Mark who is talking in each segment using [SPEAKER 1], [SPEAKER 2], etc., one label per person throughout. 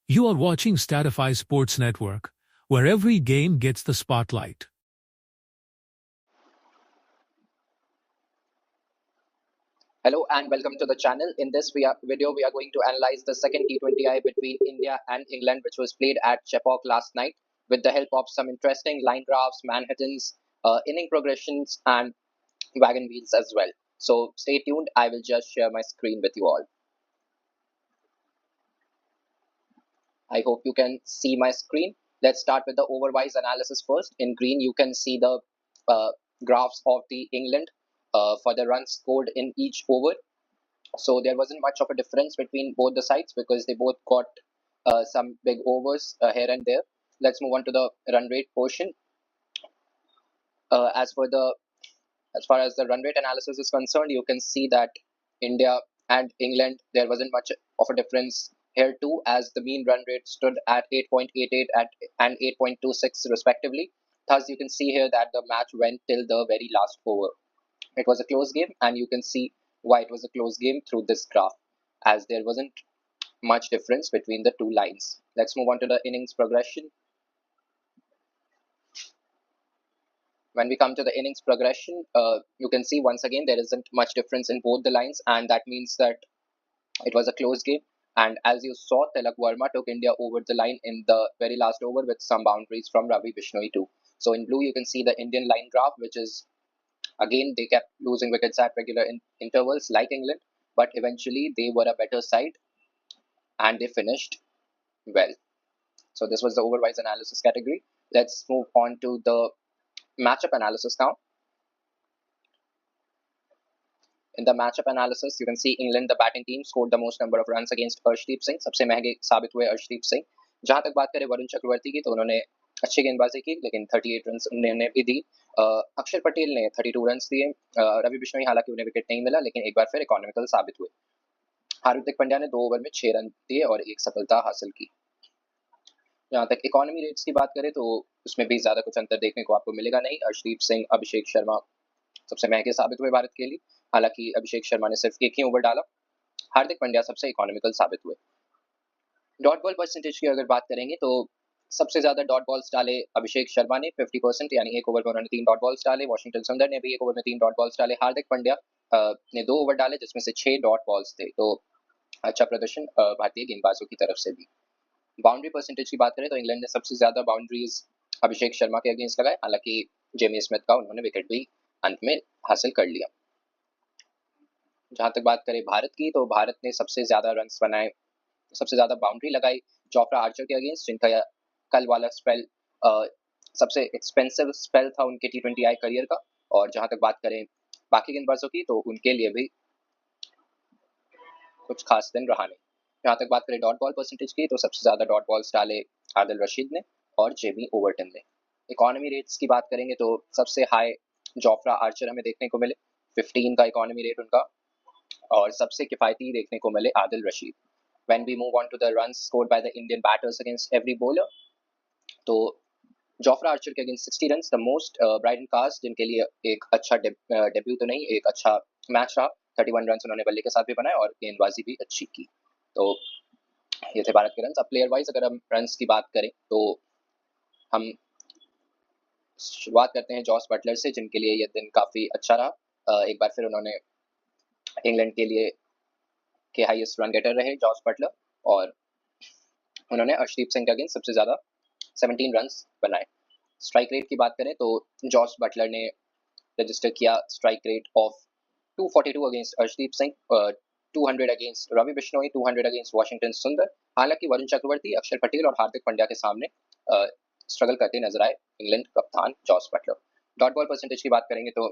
[SPEAKER 1] You are watching Statify Sports Network, where every game gets the spotlight.
[SPEAKER 2] Hello and welcome to the channel. In this video, we are going to analyze the second T20I between India and England, which was played at Chepauk last night, with the help of some interesting line graphs, Manhattans, inning progressions, and wagon wheels as well. So stay tuned. I will just share my screen with you all. I hope you can see my screen. Let's start with the overwise analysis first. In green, you can see the graphs of the England for the runs scored in each over. So there wasn't much of a difference between both the sides because they both got some big overs here and there. Let's move on to the run rate portion. As far as the run rate analysis is concerned, you can see that India and England, there wasn't much of a difference here too, as the mean run rate stood at 8.88 and 8.26 respectively. Thus, you can see here that the match went till the very last over. It was a close game, and you can see why it was a close game through this graph, as there wasn't much difference between the two lines. Let's move on to the innings progression. When we come to the innings progression, you can see once again there isn't much difference in both the lines, and that means that it was a close game. And as you saw, Tilak Verma took India over the line in the very last over with some boundaries from Ravi Bishnoi too. So in blue, you can see the Indian line graph, which is again, they kept losing wickets at regular intervals like England, but eventually they were a better side and they finished well. So this was the overwise analysis category. Let's move on to the matchup analysis now. In the matchup analysis, you can see England, the batting team, scored the most number of runs against Arshdeep Singh. सबसे महंगे साबित हुए अर्शदीप सिंह. जहां तक बात करें वरुण चक्रवर्ती की, तो उन्होंने अच्छी गेंदबाजी की, लेकिन 38 रन उन्होंने भी दी. अक्षर पटेल ने 32 रन दिए. रवि बिश्नोई हालांकि उन्हें विकेट नहीं मिला, लेकिन एक बार फिर इकोनॉमिकल साबित हुए. हार्दिक पांड्या ने 2 ओवर में 6 रन दिए और एक सफलता हासिल की. जहां तक इकोनॉमी रेट्स की बात करें, तो उसमें भी ज्यादा कुछ अंतर देखने को आपको मिलेगा नहीं. अर्शदीप सिंह, अभिषेक शर्मा सबसे महंगे साबित हुए भारत के लिए. हालांकि अभिषेक शर्मा ने सिर्फ एक ही ओवर डाला. हार्दिक पांड्या सबसे इकोनॉमिकल साबित हुए. डॉट बॉल परसेंटेज की अगर बात करेंगे, तो सबसे ज्यादा डॉट बॉल्स डाले अभिषेक शर्मा ने 50%, यानी एक ओवर में उन्होंने 3 डॉट बॉल्स डाले. वॉशिंगटन सुंदर ने भी एक ओवर में 3 डॉट बॉल्स डाले. हार्दिक पांड्या ने 2 ओवर डाले, जिसमें से 6 डॉट बॉल्स थे. तो अच्छा प्रदर्शन भारतीय गेंदबाजों की तरफ से भी. बाउंड्री परसेंटेज की बात करें, तो इंग्लैंड ने सबसे ज्यादा बाउंड्रीज अभिषेक शर्मा के अगेंस्ट लगाए. हालांकि जेमी स्मिथ का उन्होंने विकेट भी अंत में हासिल कर लिया. जहां तक बात करें भारत की, तो भारत ने सबसे ज्यादा रन बनाए, सबसे ज्यादा बाउंड्री लगाई जोफ्रा आर्चर के अगेंस्ट, जिनका कल वाला स्पेल सबसे एक्सपेंसिव स्पेल था उनके T20I करियर का. और जहां तक बात करें बाकी गेंदबाजों की, तो उनके लिए भी कुछ खास दिन रहा नहीं. जहां तक बात करें डॉट बॉल परसेंटेज की, तो सबसे ज्यादा डॉट बॉल्स डाले आदिल रशीद ने और जेमी ओवरटन ने. इकोनॉमी रेट्स की बात करेंगे, तो सबसे हाई जोफ्रा आर्चर हमें देखने को मिले, 15 का इकोनॉमी रेट उनका, और सबसे किफायती देखने को मिले Adil Rashid. When we move on to the runs scored by the Indian batters against every bowler, तो जोफ्रा आर्चर के against 60 run, the most Brighton cast, जिनके लिए एक अच्छा डेब्यू तो नहीं, एक अच्छा मैच रहा. 31 रन उन्होंने बल्ले के साथ भी बनाए और गेंदबाजी भी अच्छी की. तो ये थे भारत के रन. अब प्लेयर वाइज अगर हम रन की बात करें, तो हम शुरुआत करते हैं जॉस बटलर से, जिनके लिए यह दिन काफी अच्छा रहा. एक बार फिर उन्होंने इंग्लैंड के लिए के हाईएस्ट रन गेटर रहे जॉस बटलर, और उन्होंने अर्शदीप सिंह के अगेंस्ट सबसे ज्यादा 17 रन बनाए. स्ट्राइक रेट की बात करें, तो जॉस बटलर ने रजिस्टर किया strike rate of 242 against Arshdeep Singh, 200 against Ravi Bishnoi, 200 against Washington Sundar. हालांकि वरुण चक्रवर्ती, अक्षर पटेल और हार्दिक पांड्या के सामने स्ट्रगल करते नजर आए इंग्लैंड कप्तान Jos Buttler. Dot ball percentage की बात करेंगे, तो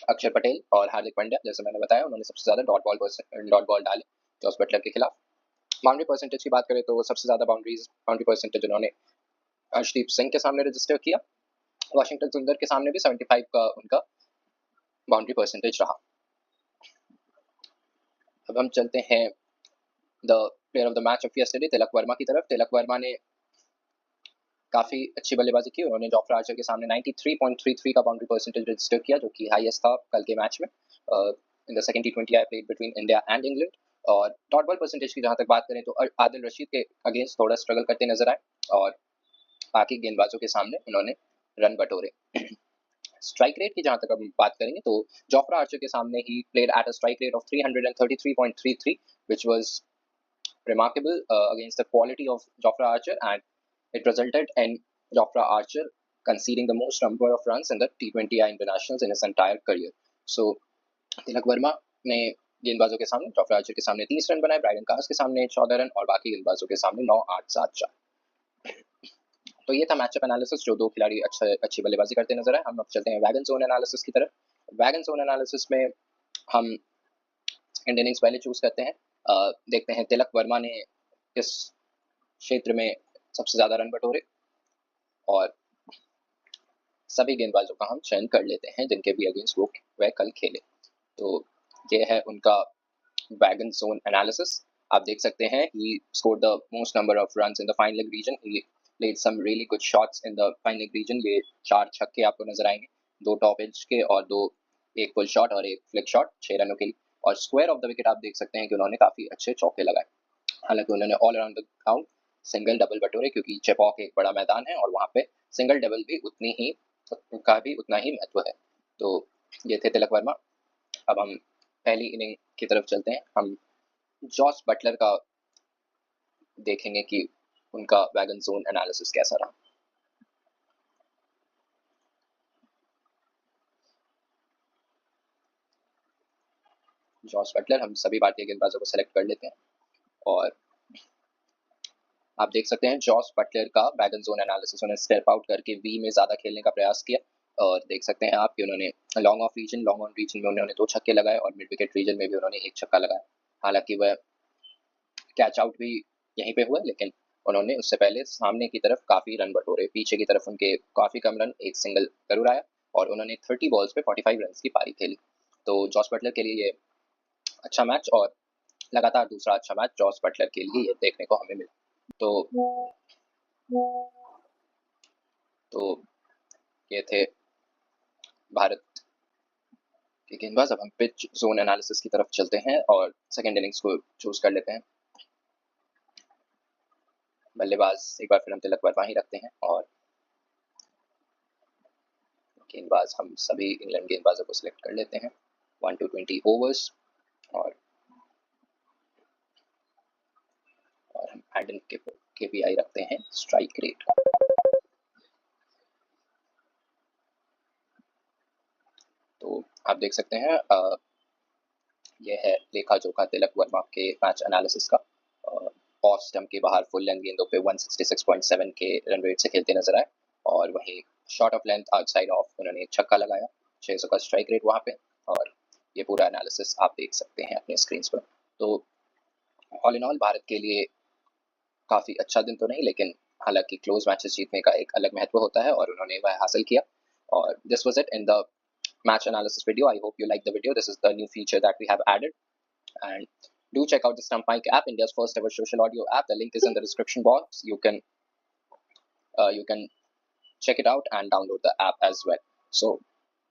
[SPEAKER 2] अक्षर पटेल और हार्दिक पांड्या, जैसे मैंने बताया, उन्होंने सबसे ज्यादा डॉट बॉल डाले जॉस बटलर के खिलाफ. बाउंड्री परसेंटेज की बात करें, तो सबसे ज्यादा बाउंड्री परसेंटेज उन्होंने अर्शदीप सिंह के सामने रजिस्टर किया. वॉशिंगटन सुंदर के सामने भी 75 का उनका बाउंड्री परसेंटेज रहा. अब हम चलते हैं the player of the match of yesterday, Tilak Varma की तरफ. तिलक वर्मा ने काफी अच्छी बल्लेबाजी की. उन्होंने जोफ्रा आर्चर के सामने 93.33 का बाउंड्री परसेंटेज रजिस्टर किया, जो कि हाईएस्ट था कल के मैच में in the second T20I played between India and England. और डॉट बॉल परसेंटेज की जहाँ तक बात करें तो आदिल रशीद के अगेंस्ट थोड़ा स्ट्रगल करते नजर आए और बाकी गेंदबाजों के सामने उन्होंने रन बटोरे। स्ट्राइक रेट की जहाँ तक हम बात करेंगे तो जोफ्रा आर्चर के सामने he played at a strike rate of 333.33 which was remarkable against the quality of Jofra Archer, and it resulted in Jofra Archer conceding the most number of runs in the T20I internationals in his entire career. So Tilak Varma ने गेंदबाजों के सामने Jofra Archer के सामने 30 run बनाए, Brydon कास के सामने 14 run और बाकी गेंदबाजों के सामने 9, 8, 7, 4। तो ये था मैचअप एनालिसिस, जो दो खिलाड़ी अच्छी बल्लेबाजी करते नजर आए। हम अब चलते हैं वैगन जोन एनालिसिस की तरफ। वैगन जोन एनालिसिस में हम सेकंड इनिंग्स पहले चूज करते हैं। देखते हैं तिलक वर्मा ने किस क्षेत्र में सबसे ज्यादा रन बटोरे और सभी गेंदबाजों का हम चयन कर लेते हैं जिनके भी अगेंस्ट वो वह कल खेले। तो ये है उनका वैगन जोन एनालिसिस। आप देख सकते हैं he scored the most number of runs in the fine leg region, he played some really good shots in the fine leg region. ये 4 छक्के आपको नजर आएंगे, 2 टॉप एज के और 2 एक पुल शॉट और एक फ्लिक शॉट 6 रनों के लिए। और स्क्वायर ऑफ द विकेट आप देख सकते हैं कि उन्होंने काफी अच्छे चौके लगाए। हालांकि उन्होंने all around the ground single double बटोरे, क्योंकि चेपॉक एक बड़ा मैदान है और वहाँ पे सिंगल डबल भी उतना ही महत्व है। तो ये थे तिलक वर्मा। अब हम पहली इनिंग की तरफ चलते हैं। हम जॉस बटलर का देखेंगे कि उनका वैगन जोन एनालिसिस कैसा रहा। जॉस बटलर, हम सभी भारतीय गेंदबाजों को सेलेक्ट कर लेते हैं और आप देख सकते हैं जॉस बटलर का वैगन जोन एनालिसिस। उन्होंने स्टेप आउट करके वी में ज्यादा खेलने का प्रयास किया और देख सकते हैं आप कि उन्होंने लॉन्ग ऑन रीजन में उन्होंने 2 छक्के लगाए और मिड विकेट रीजन में भी उन्होंने 1 छक्का लगाया। हालांकि वह कैच आउट भी यहीं पे हुआ, लेकिन उन्होंने उससे पहले सामने की तरफ काफी रन बटोरे। पीछे की तरफ उनके काफी कम रन, एक सिंगल जरूर आया और उन्होंने 30 बॉल्स पे 45 रन की पारी खेली। तो जॉस बटलर के लिए ये अच्छा मैच और लगातार दूसरा अच्छा मैच जॉस बटलर के लिए ये देखने को हमें मिला। तो ये थे भारत के गेंदबाज। अब हम पिच जोन एनालिसिस की तरफ चलते हैं और सेकंड इनिंग्स को चूज कर लेते हैं। बल्लेबाज एक बार फिर हम तिलक वर्मा ही रखते हैं और गेंदबाज हम सभी इंग्लैंड गेंदबाजों को सिलेक्ट कर लेते हैं। 1 to 20 ओवर्स और हम एडन केपीआई रखते हैं स्ट्राइक रेट। तो आप देख सकते हैं यह है लेखा जोखा तिलक वर्मा के मैच एनालिसिस का। ऑफ स्टंप के बाहर फुल लेंथ गेंदों पे 166.7 के रन रेट से खेलते नजर आए और वहीं short of length outside of उन्होंने 1 छक्का लगाया, 600 का स्ट्राइक रेट वहाँ पे। और ये पूरा एनालिसिस आप देख सकते हैं अपने स्क्रीन पर। तो ऑल इन ऑल भारत के लिए काफी अच्छा दिन तो नहीं, लेकिन हालांकि क्लोज मैचेस जीतने का एक अलग महत्व होता है और उन्होंने वह हासिल किया। और this was it in the match analysis video. I hope you like the video. This is the new feature that we have added, and do check out the Stump Mic app, India's first ever social audio app. The link is in the description box. You can check it out and download the app as well. So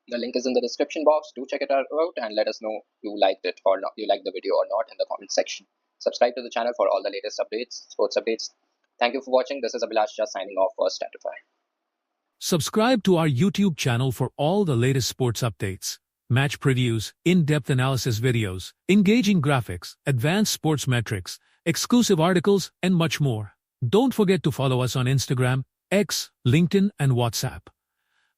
[SPEAKER 2] the link is in the description box. Do check it out and let us know you liked it or not, you liked the video or not in the comment section. Subscribe to the channel for all the latest updates, sports updates. Thank you for watching. This is Abhilash Shah signing off for Statify.
[SPEAKER 1] Subscribe to our YouTube channel for all the latest sports updates, match previews, in-depth analysis videos, engaging graphics, advanced sports metrics, exclusive articles, and much more. Don't forget to follow us on Instagram, X, LinkedIn, and WhatsApp.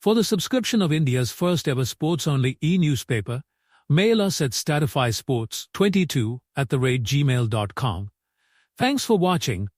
[SPEAKER 1] For the subscription of India's first ever sports-only e-newspaper, mail us at statifysports22@gmail.com. Thanks for watching.